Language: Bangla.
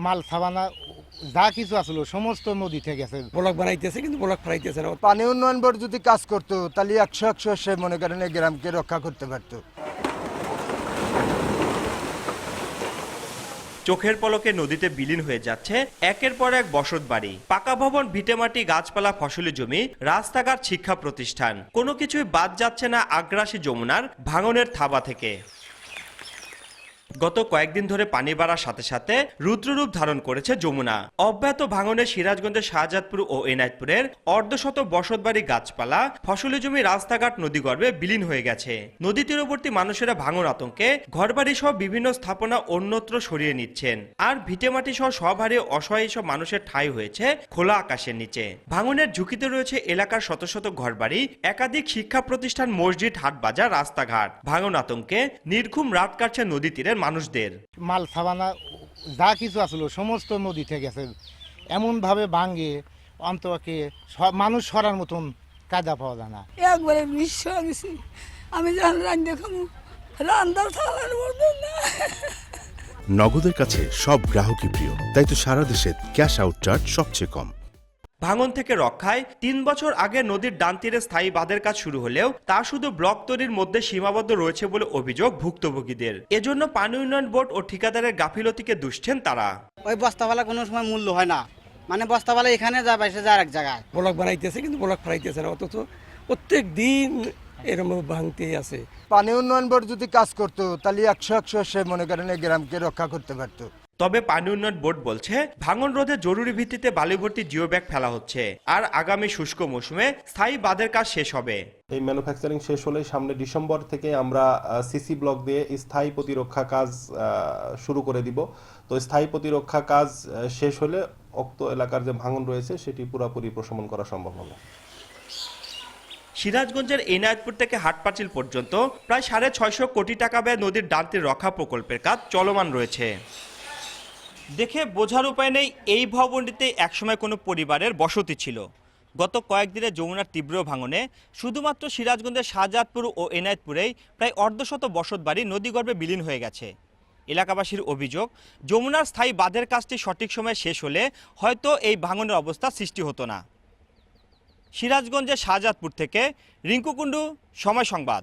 মাল সাবানা যা কিছু আসলো সমস্ত নদীতে গেছে। ব্লক বানাইতেছে কিন্তু ব্লক ফেরাইতেছে না। পানি উন্নয়ন বোর্ড যদি কাজ করতো তাহলে 100 সে মনে করেন এই গ্রামকে রক্ষা করতে পারতো। চোখের পলকে নদীতে বিলীন হয়ে যাচ্ছে একের পর এক বসতবাড়ি, পাকা ভবন, ভিটেমাটি, গাছপালা, ফসলি জমি, রাস্তাঘাট, শিক্ষা প্রতিষ্ঠান, কোনো কিছুই বাদ যাচ্ছে না আগ্রাসী যমুনার ভাঙনের থাবা থেকে। গত কয়েকদিন ধরে পানি বাড়ার সাথে সাথে রুদ্ররূপ ধারণ করেছে যমুনা। অব্যাহত ভাঙনে সিরাজগঞ্জের শাহজাদপুর ও এনায়েতপুরের অর্ধশত বসতবাড়ি, গাছপালা, ফসলি জমি, রাস্তাঘাট নদীগর্ভে বিলীন হয়ে গেছে। নদী তীরবর্তী মানুষেরা ভাঙন আতঙ্কে ঘরবাড়ি সহ বিভিন্ন স্থাপনা অন্যত্র সরিয়ে নিচ্ছেন। আর ভিটেমাটি সহ সব হারিয়ে অসহায় সব মানুষের ঠাঁই হয়েছে খোলা আকাশের নিচে। ভাঙনের ঝুঁকিতে রয়েছে এলাকার শত শত ঘরবাড়ি, একাধিক শিক্ষা প্রতিষ্ঠান, মসজিদ, হাট বাজার, রাস্তাঘাট। ভাঙন আতঙ্কে নির্ঘুম রাত কাটছে নদী তীরের মানুষদের। মাল সাবানা যা কিছু আসলো সমস্ত নদীতে গেছে। এমনভাবে ভাঙে অন্তকে মানুষ সরার মতন কায়দা পাওয়া যায় না। একবারে বিশ্ব গেছি আমি যখন রান্না খাবো রান্নার থালার মধ্যে না। নগদের কাছে সব গ্রাহকই প্রিয়, তাই তো সারা দেশে ক্যাশ আউট চার্জ সবচেয়ে কম। ভাঙন থেকে রক্ষায় 3 বছর আগে নদীর ডান তীরে স্থায়ী বাঁধের কাজ শুরু হলেও তা শুধু ব্লক তৈরির মধ্যে সীমাবদ্ধ রয়েছে বলে অভিযোগ ভুক্তভোগীদের। এজন্য পানি উন্নয়ন বোর্ড ও ঠিকাদারের গাফিলতিকে দুষছেন তারা। ওই বস্তাওয়ালা কোনো সময় মূল্য হয় না, মানে বস্তাওয়ালা এখানে যা বাইসে যা এক জায়গায়। ব্লক বানাইতেছে কিন্তু ব্লক ফেরাইতেছে না, অথচ প্রত্যেক দিন এরকম ভাঙতেই আছে। পানি উন্নয়ন বোর্ড যদি কাজ করতো তাহলে 100 সে মনে করেন এই গ্রামকে রক্ষা করতে পারতো। তবে পানি উন্নয়ন বোর্ড বলছে ভাঙন রোধে জরুরি ভিত্তিতে বালিভর্তি জিও ব্যাগ ফেলা হচ্ছে, আর আগামী শুষ্ক মৌসুমে স্থায়ী বাঁধের কাজ শেষ হবে। এই ম্যানুফ্যাকচারিং শেষ হলে সামনে ডিসেম্বর থেকে আমরা সিসি ব্লক দিয়ে স্থায়ী প্রতিরক্ষা কাজ শুরু করে দিব। তো স্থায়ী প্রতিরক্ষা কাজ শেষ হলে উক্ত এলাকার যে ভাঙন রয়েছে সেটি পুরোপুরি প্রশমন করা সম্ভব হবে। সিরাজগঞ্জের এনায়েতপুর থেকে হাটপাঁচিল পর্যন্ত প্রায় 650 কোটি টাকা ব্যয়ে নদীর ডান তীর রক্ষা প্রকল্পের কাজ চলমান রয়েছে। দেখে বোঝার উপায় নেই এই ভবনটিতে একসময় কোনো পরিবারের বসতি ছিল। গত কয়েকদিনে যমুনার তীব্র ভাঙনে শুধুমাত্র সিরাজগঞ্জের শাহজাদপুর ও এনায়েতপুরেই প্রায় অর্ধশত বসতবাড়ি নদীগর্ভে বিলীন হয়ে গেছে। এলাকাবাসীর অভিযোগ, যমুনার স্থায়ী বাঁধের কাজটি সঠিক সময়ে শেষ হলে হয়তো এই ভাঙনের অবস্থা সৃষ্টি হতো না। সিরাজগঞ্জের শাহজাদপুর থেকে রিঙ্কু কুণ্ডু, সময় সংবাদ।